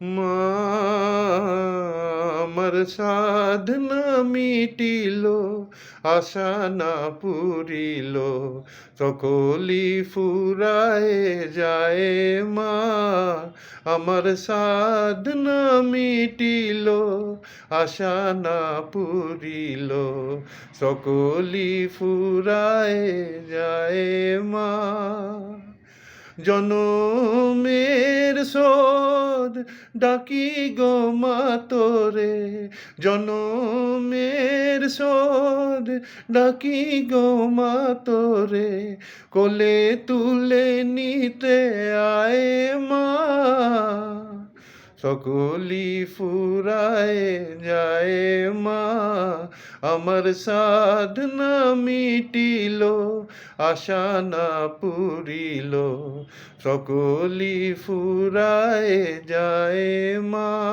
মা আমার সাধনা মিটিল, আশা না পুরিল, সকলি ফুরায় যায় মা। আমার সাধনা মিটিল, আশা না পুরিল, সকলি ফুরায় যায় মা। জনমের শোধ ডাকি গো মা তোরে, জনমের শোধ ডাকি গো মা তোরে, কোলে তুলে নিতে আয় মা। সকলি ফুরায় যায় মা, আমার সাধনা মিটিল, আশা না পুরিল, সকলি ফুরায় যায় মা।